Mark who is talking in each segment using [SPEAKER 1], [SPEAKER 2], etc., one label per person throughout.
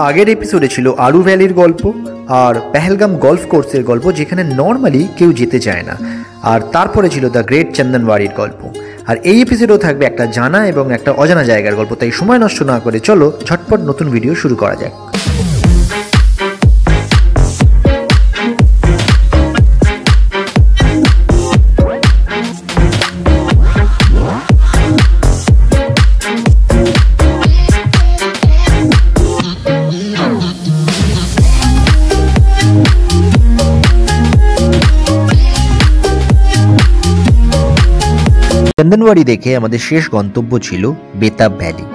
[SPEAKER 1] আগের এপিসোডে ছিল আরু ভ্যালির গল্প আর পেহেলগাম গলফ কোর্সের গল্প, যেখানে নর্মালি কেউ যেতে চায় না। আর তারপরে ছিল দ্য গ্রেট চন্দনওয়াড়ির গল্প। আর এই এপিসোডেও থাকবে একটা জানা এবং একটা অজানা জায়গার গল্প। তাই সময় নষ্ট না করে চলো ঝটপট নতুন ভিডিও শুরু করা যাক। চন্দনওয়াড়ি দেখে আমাদের শেষ গন্তব্য ছিল বেতাব ভ্যালি।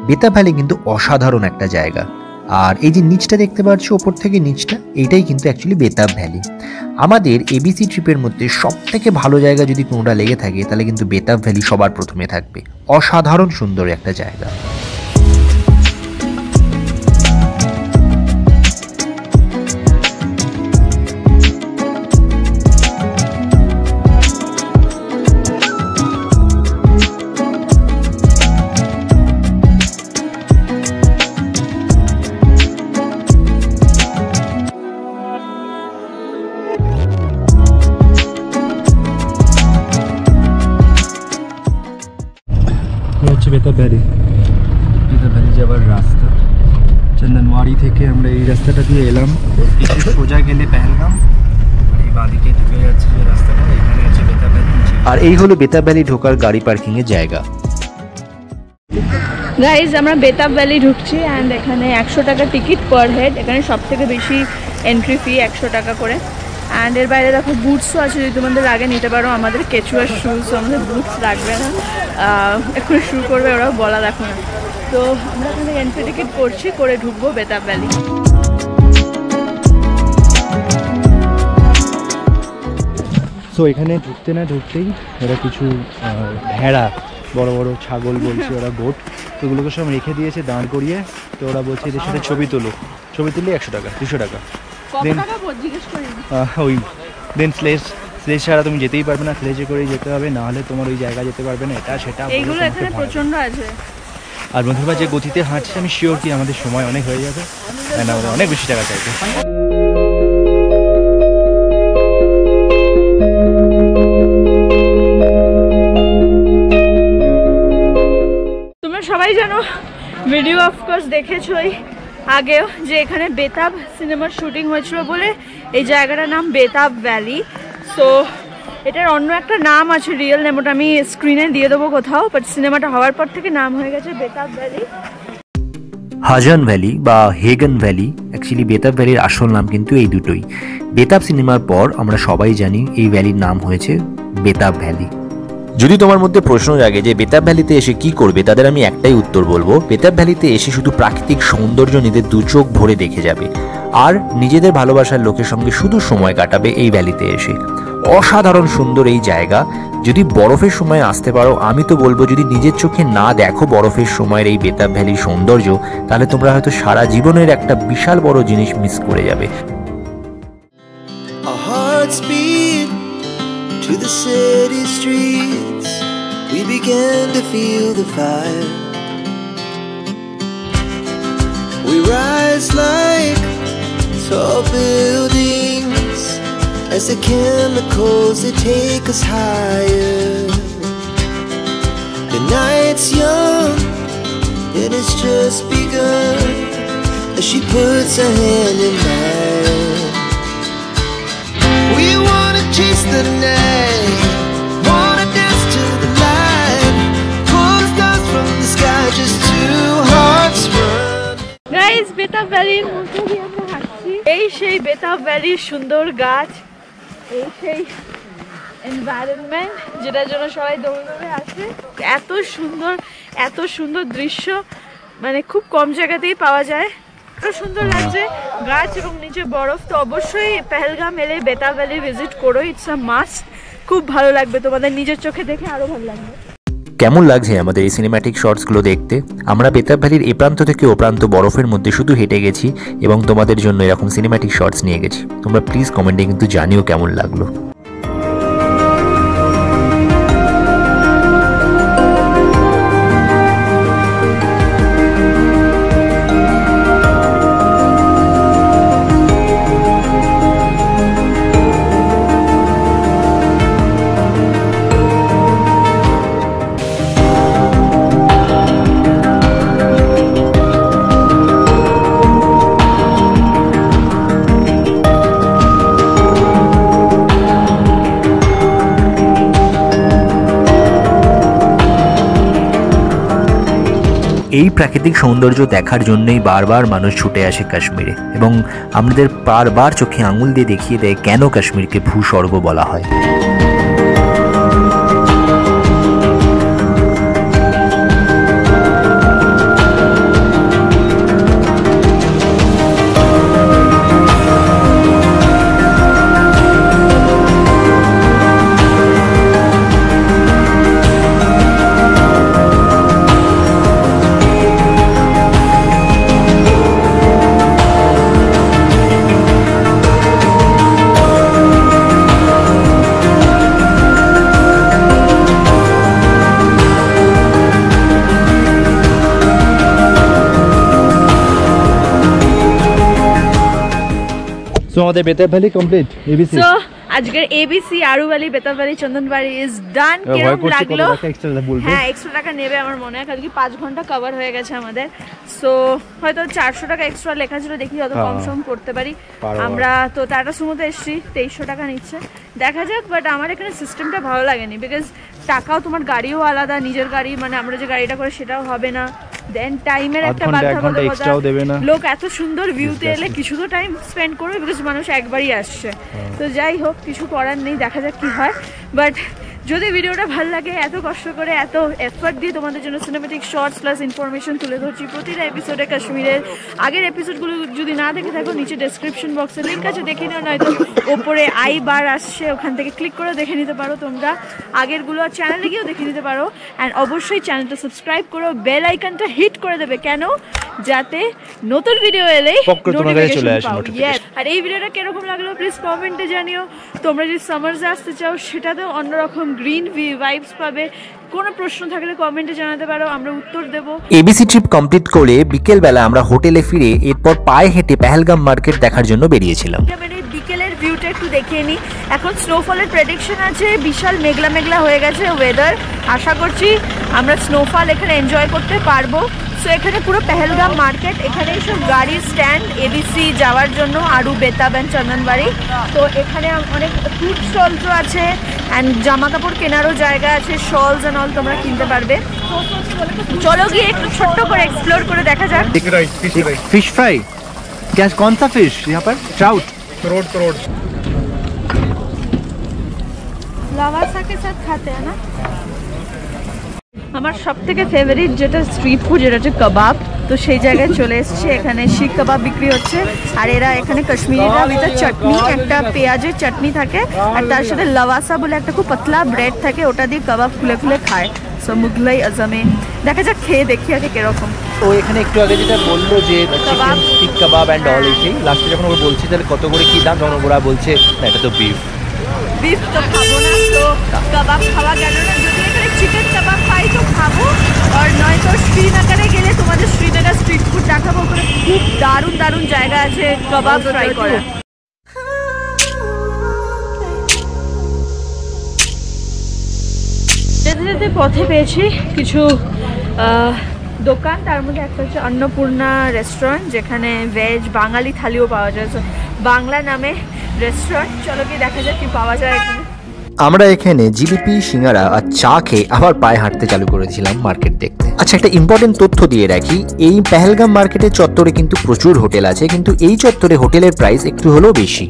[SPEAKER 1] বেতাব ভ্যালি কিন্তু অসাধারণ একটা জায়গা। আর এই যে নিচটা দেখতে পাচ্ছ, ওপর থেকে নিচটা, এইটাই কিন্তু অ্যাকচুয়ালি বেতাব ভ্যালি। আমাদের এবিসি ট্রিপের মধ্যে সব থেকে ভালো জায়গা যদি কোনোটা লেগে থাকে তাহলে কিন্তু বেতাব ভ্যালি সবার প্রথমে থাকবে। অসাধারণ সুন্দর একটা জায়গা।
[SPEAKER 2] বেতাব ভ্যালি যাওয়ার রাস্তা। চন্দনওয়াড়ি থেকে আমরা এই রাস্তাটা দিয়ে এলাম, সোজা গেলে পেহেলগাম, এই বাঁদিকে ঢুকে যাচ্ছে যে রাস্তাটা, এখানে আছে বেতাব ভ্যালি।
[SPEAKER 1] আর এই হলো বেতাব ভ্যালি ঢোকার গাড়ি পার্কিং এর জায়গা।
[SPEAKER 3] গাইজ আমরা বেতাব ভ্যালি ঢুকছি অ্যান্ড এখানে 100 টাকা টিকিট পার হেড। এখানে সব থেকে বেশি এন্ট্রি ফি 100 টাকা করে। অ্যান্ড এর বাইরে দেখো বুটসও আছে, যদি তোমাদের আগে নিতে পারো। আমাদের কেচুয়ার শুজ, আমাদের বুটস লাগবে না, এক্ষুনি শুরু করবে ওরাও, বলা দেখো না। তো আমরা এখানে এন্ট্রি টিকিট করছি, করে ঢুকবো বেতাব ভ্যালি।
[SPEAKER 2] সো এখানে ঢুকতে না ঢুকতেই ওরা কিছু ভেড়া, বড় বড় ছাগল বলছে ওরা, গোট, ওগুলোকে সব রেখে দিয়েছে দাঁড় করিয়ে। তো ওরা বলছে এদের সাথে ছবি তুলো, ছবি তুললে 100 টাকা 200 টাকা। ওই দেন স্লেজ ছাড়া তুমি যেতেই পারবে না, স্লেজে করেই যেতে হবে, না হলে তোমার ওই জায়গা যেতে পারবে না। এটা সেটা
[SPEAKER 3] এইগুলো এখানে প্রচন্ড আছে।
[SPEAKER 2] আর বন্ধুরা যে গতিতে হাঁটছে আমি শিওর কি আমাদের সময় অনেক হয়ে যাবে, আমাদের অনেক বেশি টাকা চাইবে।
[SPEAKER 3] তোমরা সবাই জানো, ভিডিও অফকোর্স দেখেছোই আগেও, যে এখানে বেতাব সিনেমার শুটিং হয়েছিল বলে এই জায়গাটার নাম বেতাব ভ্যালি। সো এটার অন্য একটা নাম আছে, রিয়েল নেম, ওটা আমি স্ক্রিনে দিয়ে দেবো কোথাও, বাট সিনেমাটা হওয়ার পর থেকে নাম হয়ে গেছে বেতাব ভ্যালি।
[SPEAKER 1] হাজান ভ্যালি বা হেগন ভ্যালি, অ্যাকচুয়ালি বেতাব ভ্যালির আসল নাম কিন্তু এই দুটোই। বেতাব সিনেমার পর আমরা সবাই জানি এই ভ্যালির নাম হয়েছে বেতাব ভ্যালি। যদি তোমার মধ্যে প্রশ্ন জাগে যে বেতাব ভ্যালিতে এসে কি করবে, তাদের আমি একটাই উত্তর বলবো, বেতাব ভ্যালিতে এসে শুধু প্রাকৃতিক সৌন্দর্য নিজেদের দু চোখ ভরে দেখে যাবে আর নিজেদের ভালোবাসার লোকের সঙ্গে শুধু সময় কাটাবে এই ভ্যালিতে এসে। অসাধারণ সুন্দর এই জায়গা। যদি বরফের সময় আসতে পারো, আমি তো বলবো যদি নিজের চোখে না দেখো বরফের সময়ের এই বেতাব ভ্যালির সৌন্দর্য, তাহলে তোমরা হয়তো সারা জীবনের একটা বিশাল বড় জিনিস মিস করে যাবে।
[SPEAKER 4] To the city streets, we began to feel the fire. We rise like tall buildings as the chemicals they take us higher. The night's young and it's just begun as she puts her hand in mine. We wanna chase the night, wanna dance to the light, pull the stars from the sky, just two hearts run.
[SPEAKER 3] Guys, Betaab ভ্যালির মধ্যে দিয়ে আমরা হাঁটছি। এই সেই বেতাব ভ্যালির সুন্দর গাছ, এই সেই এনভায়রনমেন্ট যেটার জন্য সবাই দৌড়ে দৌড়ে আসে। এত সুন্দর দৃশ্য মানে খুব কম জায়গাতেই পাওয়া যায়। এত সুন্দর লাগছে, গাছ এবং নিচে বরফ। তো অবশ্যই পেহেলগাম এলে বেতাব ভ্যালি ভিজিট করো, ইটস আ মাস্ট। খুব ভালো লাগবে, তোমাদের নিজের চোখে দেখে আরো ভালো লাগবে।
[SPEAKER 1] কেমন লাগছে আমাদের এই সিনেম্যাটিক শর্টসগুলো দেখতে? আমরা বেতাব ভ্যালির এ প্রান্ত থেকে ও প্রান্ত বরফের মধ্যে শুধু হেঁটে গেছি এবং তোমাদের জন্য এরকম সিনেম্যাটিক শর্টস নিয়ে গেছি। তোমরা প্লিজ কমেন্টে কিন্তু জানিও কেমন লাগলো। এই প্রাকৃতিক সৌন্দর্য দেখার জন্যই বারবার মানুষ ছুটে আসে কাশ্মীরে, এবং আমাদের বারবার চোখে আঙুল দিয়ে দেখিয়ে দেয় কেন কাশ্মীরকে ভূস্বর্গ বলা হয়।
[SPEAKER 2] সো আমাদের Betaab valley complete ABC.
[SPEAKER 3] So আজকের এবিসি আরুবালি, Betaab valley, Chandanwari is done. কেমন লাগলো? হ্যাঁ, এক্সট্রা টাকা নেবে আমার মনে হয়, কারণ কি 5 ঘন্টা কভার হয়ে গেছে আমাদের। সো হয়তো 400 টাকা এক্সট্রা লেখা ছিল, দেখি যত কম সম করতে পারি। আমরা তো টাটা সুমোতে এসেছি, 2300 টাকা নিচ্ছে, দেখা যাক। বাট আমার এখানে সিস্টেমটা ভালো লাগেনি, বিকজ টাকাও তোমার গাড়িও আলাদা, নিজের গাড়ি মানে আমরা যে গাড়িটা করে সেটাও হবে না। দেন টাইমের একটা বাধ্যবাধকতা, লোক এত সুন্দর ভিউতে এলে কিছু তো টাইম স্পেন্ড করবে, বিকজ মানুষ একবারই আসছে। তো যাই হোক, কিছু করার নেই, দেখা যাক কি হয়। বাট যদি ভিডিওটা ভালো লাগে, এত কষ্ট করে এত এফর্ট দিয়ে তোমাদের জন্য সিনেমেটিক শর্টস প্লাস ইনফরমেশন তুলে ধরছি প্রতিটা এপিসোডে কাশ্মীরের। আগের এপিসোডগুলো যদি না দেখে থাকো, নিচে ডেসক্রিপশন বক্সে লিঙ্ক আছে, দেখে নিও, নয়তো ওপরে আই বার আসছে, ওখান থেকে ক্লিক করে দেখে নিতে পারো তোমরা। আগেরগুলো চ্যানেলে গিয়েও দেখে নিতে পারো। অ্যান্ড অবশ্যই চ্যানেলটা সাবস্ক্রাইব করো, বেল আইকনটা হিট করে দেবে, কেন? যাতে নতুন ভিডিও এলেই নোটিফিকেশন পাও। আর এই ভিডিওটা কিরকম লাগলো প্লিজ কমেন্টে জানিও। তোমরা যদি সামার্সে আসতে চাও, সেটাতেও অন্যরকম গ্রিন ভাইবস পাবে। কোনো প্রশ্ন থাকলে কমেন্টে জানাতে পারো, আমরা উত্তর দেব।
[SPEAKER 1] এবিসি ট্রিপ কমপ্লিট করে বিকেলবেলা আমরা হোটেলে ফিরে এরপর পায়ে হেঁটে পেহেলগাম মার্কেট দেখার জন্য বেরিয়েছিলাম।
[SPEAKER 3] বিকেলের ভিউটা একটু দেখিয়ে নিই। এখন স্নোফলের প্রেডিকশন আছে, বিশাল মেঘলা মেঘলা হয়ে গেছে ওয়েদার। আশা করছি আমরা স্নোফল এখানে এনজয় করতে পারবো। সো এখানে পুরো পেহেলগাম মার্কেট, এখানে সব গাড়ির স্ট্যান্ড এবিসি যাওয়ার জন্য, আরু, বেতাব অ্যান্ড চন্দনবাড়ি। তো এখানে অনেক ফুড স্টলসও আছে, অ্যান্ড জামা কাপড় কেনারও জায়গা আছে, শলস অ্যান্ড অল তোমরা কিনতে পারবে। চলো গিয়ে একটু ছোট্ট করে এক্সপ্লোর করে দেখা যাক।
[SPEAKER 2] फिश फ्राई क्या? कौन सा फिश यहाँ पर? ट्राउट। करोड़।
[SPEAKER 3] লাভাসা কে সাথ খাতে हैं ना। আমার সব থেকে ফেভারিট যেটা স্ট্রিট ফুড, যেটা হচ্ছে কাবাব। তো সেই জায়গায় চলে এসেছি, এখানে শিখ কাবাব বিক্রি হচ্ছে। আর এরা এখানে কাশ্মীরিরা উইথ চাটনি, একটা পেঁয়াজের চাটনি থাকে, আর তার সাথে লাভাসা বলে একটা খুব পাতলা ব্রেড থাকে, ওটা দিয়ে কাবাব খুলে খুলে খায়। সো মুগলাই আজমে, দেখা যাক, খেয়ে দেখি আগে কিরকম।
[SPEAKER 2] ও এখানে একটু আগে যেটা বললো যে chicken Sikh kebab and all, এই লাস্টে যখন ওরা বলছে তাহলে কত করে কি দাম, তখন ওরা বলছে না এটা তো বিফ
[SPEAKER 3] তো খাবো না, তো কাবাব খাওয়া গেল না। যদি এখানে চিকেন কাবাব পাই তো খাবো, আর নয়তো শ্রীনগরে গেলে তোমাদের শ্রীনগর স্ট্রিট ফুড দেখাবো। ওখানে খুব দারুণ দারুণ জায়গা আছে কাবাব ট্রাই করার। যেতে যেতে পথে পেয়েছি কিছু দোকান, তার মধ্যে একটা হচ্ছে অন্নপূর্ণা রেস্টুরেন্ট, যেখানে ভেজ বাঙালি থালিও পাওয়া যায়। বাংলা নামে রেস্টুরেন্ট, চলো কি দেখা যাক কি পাওয়া যায় এখানে।
[SPEAKER 1] আমরা এখানে জিলিপি, সিঙ্গারা আর চা খেয়ে আবার পায়ে হাঁটতে চালু করেছিলাম মার্কেট দেখতে। আচ্ছা, একটা ইম্পর্টেন্ট তথ্য দিয়ে রাখি, এই পেহেলগাম মার্কেটের চত্বরে কিন্তু প্রচুর হোটেল আছে, কিন্তু এই চত্বরে হোটেলের প্রাইস একটু হলেও বেশি।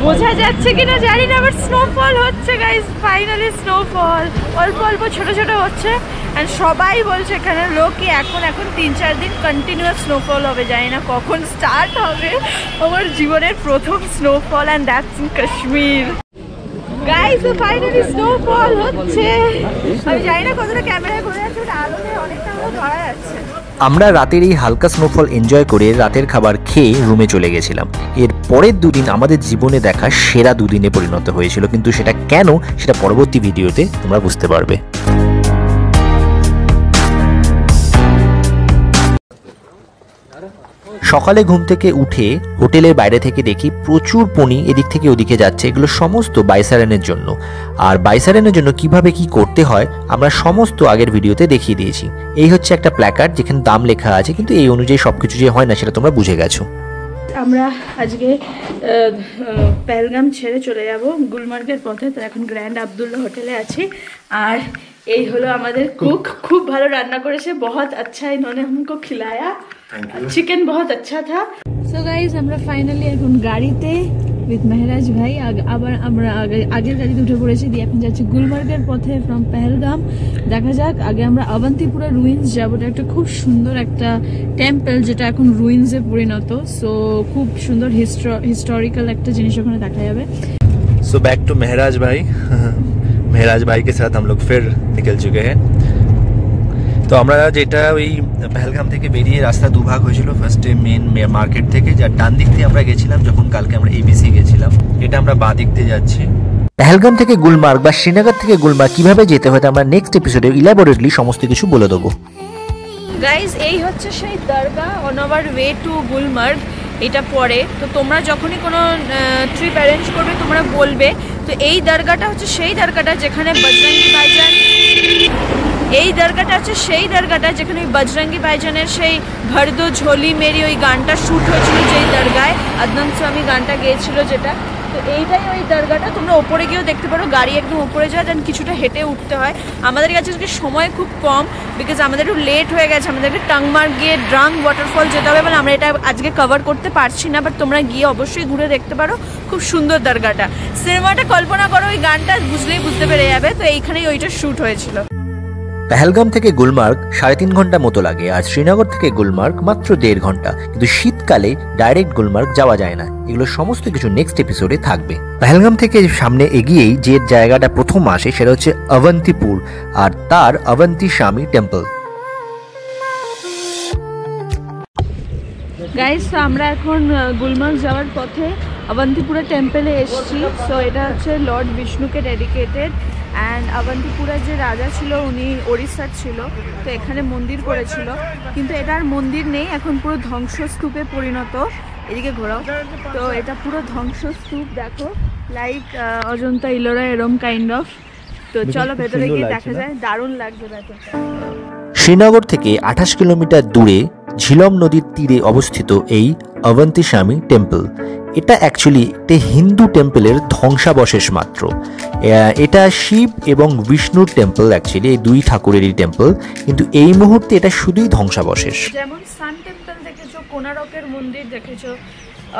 [SPEAKER 3] বোঝা যাচ্ছে কিনা জানি না, বাট স্নোফল হচ্ছে গাইস, ফাইনালি স্নোফল অল্প অল্প ছোট ছোট হচ্ছে। অ্যান্ড সবাই বলছে এখানে লোক কি এখন 3-4 দিন কন্টিনিউয়াস স্নোফল হবে, জানি না কখন স্টার্ট হবে। আমার জীবনের প্রথম snowfall, and that's in Kashmir. Guys finally snowfall হচ্ছে। আমি জানি না কতটা ক্যামেরায় ঘুরে যাচ্ছে, ওটা আলোতে অনেকটা আলো ধরা যাচ্ছে।
[SPEAKER 1] আমরা রাতের এই হালকা স্নোফল এনজয় করে রাতের খাবার খেয়ে রুমে চলে গেছিলাম। এর পরের দুদিন আমাদের জীবনে দেখা সেরা দুদিনে পরিণত হয়েছিল, কিন্তু সেটা কেন, সেটা পরবর্তী ভিডিওতে তোমরা বুঝতে পারবে। সকালে ঘুম থেকে উঠে হোটেলের বাইরে থেকে দেখি প্রচুর পনি এদিক থেকে ওদিকে যাচ্ছে। এগুলো সমস্ত বাইসারেনের জন্য, আর বাইসারেনের জন্য কিভাবে কি করতে হয় আমরা সমস্ত আগের ভিডিওতে দেখিয়ে দিয়েছি। এই হচ্ছে একটা প্ল্যাকার্ড যেখানে দাম লেখা আছে, কিন্তু এই অনুযায়ী সবকিছু যে হয় না সেটা তোমরা বুঝে গেছো।
[SPEAKER 3] আমরা আজকে পেহেলগাম ছেড়ে চলে যাব গুলমার্গের পথে। তো এখন গ্র্যান্ড আবদুল্লা হোটেলে আছি, আর এই হলো আমাদের কুক, খুব ভালো রান্না করেছে, बहुत अच्छा इन्होंने हमको खिलाया, চিকেন बहुत अच्छा था। সো গাইস আমরা ফাইনালি এখন গাড়িতে উইথ মেহরাজ ভাই আবার আমরা আগের গাড়িতে উঠে পড়েছি, দিয়ে এখন যাচ্ছি গুলমার্গের পথে ফ্রম পেহেলগাম। দেখা যাক, আগে আমরা অবন্তিপুরা রুইন্স যাবো। এটা একটা খুব সুন্দর একটা টেম্পল যেটা এখন রুইন্সে পরিণত। সো খুব সুন্দর হিস্টোরিক্যাল একটা জিনিস ওখানে দেখা যাবে।
[SPEAKER 2] सो बैक टू महराज भाई। महराज भाई के साथ हम लोग फिर निकल चुके हैं। তো আমরা যেটা ওই পেহেলগাম থেকে বেরিয়ে রাস্তা দুভাগ হয়েছিল, ফার্স্টে মেন মার্কেট থেকে, যার ডান দিক দিয়ে আমরা গেছিলাম যখন কালকে আমরা এবিসি গেছিলাম, এটা আমরা বাঁ দিক দিয়ে যাচ্ছি।
[SPEAKER 1] পেহেলগাম থেকে গুলমার্গ বা শ্রীনগর থেকে গুলমার্গ কিভাবে যেতে হয় আমরা নেক্সট এপিসোডে ইলাবোরেটলি সমস্ত কিছু বলে দেবো।
[SPEAKER 3] গাইজ এই হচ্ছে সেই দরগা on our way to Gulmarg. এটা পরে তো তোমরা যখনই কোনো ট্রিপ অ্যারেঞ্জ করবে তোমরা বলবে। তো এই দরগাটা হচ্ছে সেই দরগাটা যেখানে বজরঙ্গি ভাইজান, এই দরগাটা হচ্ছে সেই দরগাটা যেখানে ওই বজরঙ্গি ভাইজানের সেই ভরদো ঝোলি মেরি ওই গানটা শ্যুট হয়েছিল, যেই দরগায় আদনান স্বামী গানটা গেয়েছিল যেটা। তো এইটাই ওই দরগাটা, তোমরা ওপরে গিয়েও দেখতে পারো, গাড়ি একদম ওপরে যায়, দেন কিছুটা হেঁটে উঠতে হয়। আমাদের কাছে আজকে সময় খুব কম, বিকজ আমাদের একটু লেট হয়ে গেছে, আমাদেরকে টাংমার্গ গিয়ে ড্রাং ওয়াটারফল যেতে হবে, বলে আমরা এটা আজকে কভার করতে পারছি না। বাট তোমরা গিয়ে অবশ্যই ঘুরে দেখতে পারো, খুব সুন্দর দরগাটা। সিনেমাটা কল্পনা করো, ওই গানটা বুঝলেই বুঝতে পেরে যাবে। তো এইখানেই ওইটা শ্যুট হয়েছিল।
[SPEAKER 1] পেহেলগাম থেকে গুলমার্গ 3.5 ঘন্টা মতো লাগে, আর শ্রীনগর থেকে গুলমার্গ মাত্র 1.5 ঘন্টা। কিন্তু শীতকালে ডাইরেক্ট গুলমার্গ যাওয়া যায় না। এগুলো সমস্ত কিছু নেক্সট এপিসোডে থাকবে। পেহেলগাম থেকে সামনে এগিয়েই যে জায়গাটা প্রথম আসে সেটা হচ্ছে অবন্তিপুর, আর তার অবন্তি স্বামী টেম্পল।
[SPEAKER 3] গাইস তো আমরা এখন গুলমার্গ যাওয়ার পথে অবন্তিপুরা টেম্পলে এসেছি। সো এটা হচ্ছে লর্ড বিষ্ণুকে ডেডিকেটেড। অ্যান্ড অবন্তিপুরা যে রাজা ছিল উনি ওড়িশার ছিল, তো এখানে মন্দির করেছিল, কিন্তু এটা আর মন্দির নেই, এখন পুরো ধ্বংসস্তূপে পরিণত। এদিকে ঘোরাও, তো এটা পুরো ধ্বংসস্তূপ, দেখো লাইক অজন্তা ইলোরা এরম কাইন্ড অফ। তো চলো ভেতরে গিয়ে দেখা যায়, দারুণ লাগছে দেখো।
[SPEAKER 1] শ্রীনগর থেকে 28 কিলোমিটার দূরে ঝিলম নদীর তীরে অবস্থিত এই অবন্তি স্বামী টেম্পল। এটা অ্যাকচুয়ালি একটি হিন্দু টেম্পলের ধ্বংসাবশেষ মাত্র। এটা শিব এবং বিষ্ণুর টেম্পল, অ্যাকচুয়ালি এই দুই ঠাকুরেরই টেম্পল, কিন্তু এই মুহূর্তে এটা শুধুই ধ্বংসাবশেষ।
[SPEAKER 3] যেমন সান টেম্পল দেখেছো, কোনারকের মন্দির দেখেছো,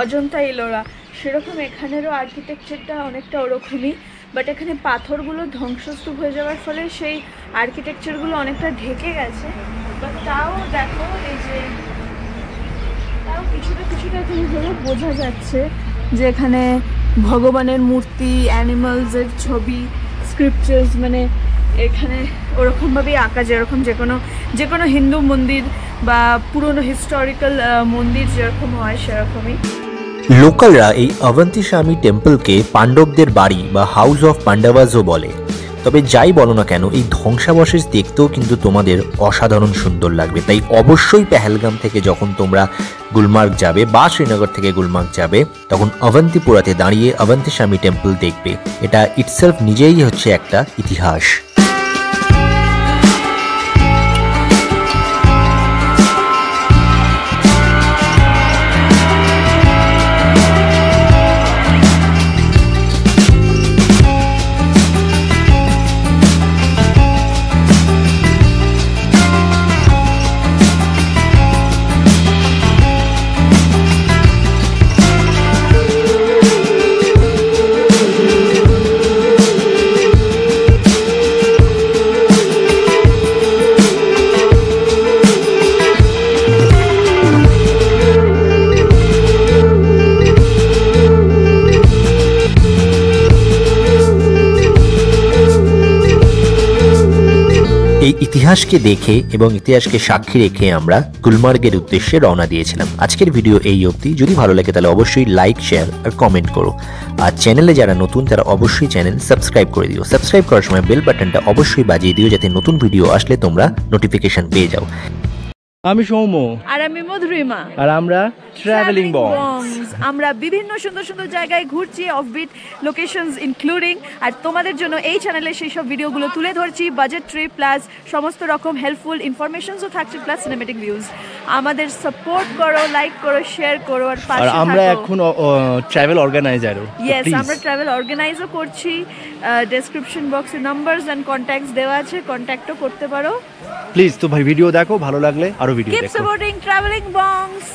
[SPEAKER 3] অজন্তা ইলোরা, সেরকম এখানেরও আর্কিটেকচারটা অনেকটা ওরকমই। বাট এখানে পাথরগুলো ধ্বংসস্তূপ হয়ে যাওয়ার ফলে সেই আর্কিটেকচারগুলো অনেকটা ঢেকে গেছে। বাট তাও দেখো, এই যে তাও কিছুটা কিছুটা জিনিসগুলো বোঝা যাচ্ছে যে এখানে ভগবানের মূর্তি, অ্যানিমালসের ছবি, স্ক্রিপচার্স, মানে এখানে ওরকমভাবেই আঁকা, যেরকম যে কোনো হিন্দু মন্দির বা পুরনো হিস্টোরিক্যাল মন্দির যেরকম হয় সেরকমই।
[SPEAKER 1] লোকালরা এই অবন্তি স্বামী টেম্পলকে পাণ্ডবদের বাড়ি বা হাউস অফ পাণ্ডাভাসও বলে। তবে যাই বলো না কেন, এই ধ্বংসাবশেষ দেখতেও কিন্তু তোমাদের অসাধারণ সুন্দর লাগবে। তাই অবশ্যই পেহেলগাম থেকে যখন তোমরা গুলমার্গ যাবে বা শ্রীনগর থেকে গুলমার্গ যাবে, তখন অবন্তিপুরাতে দাঁড়িয়ে অবন্তি স্বামী টেম্পল দেখবে। এটা ইটসেলফ নিজেই হচ্ছে একটা ইতিহাস। এই ইতিহাসকে দেখে এবং ইতিহাসকে সাক্ষী রেখে আমরা গুলমার্গের উদ্দেশ্যে রওনা দিয়েছিলাম। আজকের ভিডিও এই অবধি। যদি ভালো লাগে তাহলে অবশ্যই লাইক, শেয়ার আর কমেন্ট করো। আর চ্যানেলে যারা নতুন তারা অবশ্যই চ্যানেল সাবস্ক্রাইব করে দিও। সাবস্ক্রাইব করার সময় বেল বাটনটা অবশ্যই বাজিয়ে দিও, যাতে নতুন ভিডিও আসলে তোমরা নোটিফিকেশন পেয়ে যাও।
[SPEAKER 2] আমি সৌম্য।
[SPEAKER 3] আর আমি মধুরিমা।
[SPEAKER 2] আর আমরা ট্রাভেলিং বংস।
[SPEAKER 3] আমরা বিভিন্ন সুন্দর সুন্দর জায়গায় ঘুরছি, অফবিট লোকেশনস ইনক্লুডিং, আর তোমাদের জন্য এই চ্যানেলে সেই সব ভিডিওগুলো তুলে ধরছি, বাজেট ট্রিপ প্লাস সমস্ত রকম হেল্পফুল ইনফরমেশনসও থাকছে, প্লাস সিনেমেটিক ভিউজ। আমাদের সাপোর্ট করো, লাইক করো, শেয়ার করো, আর পাশে থাকো।
[SPEAKER 2] আমরা এখন ট্রাভেল অর্গানাইজারও।
[SPEAKER 3] ইয়েস, আমরা ট্রাভেল অর্গানাইজও করছি। ডেসক্রিপশন বক্সে নাম্বারস এন্ড কন্ট্যাক্টস দেওয়া আছে, কন্ট্যাক্টও করতে পারো।
[SPEAKER 2] প্লিজ তো ভাই ভিডিও দেখো, ভালো লাগলে আরো ভিডিও
[SPEAKER 3] Keep
[SPEAKER 2] দেখো।
[SPEAKER 3] supporting Traveling Bongs.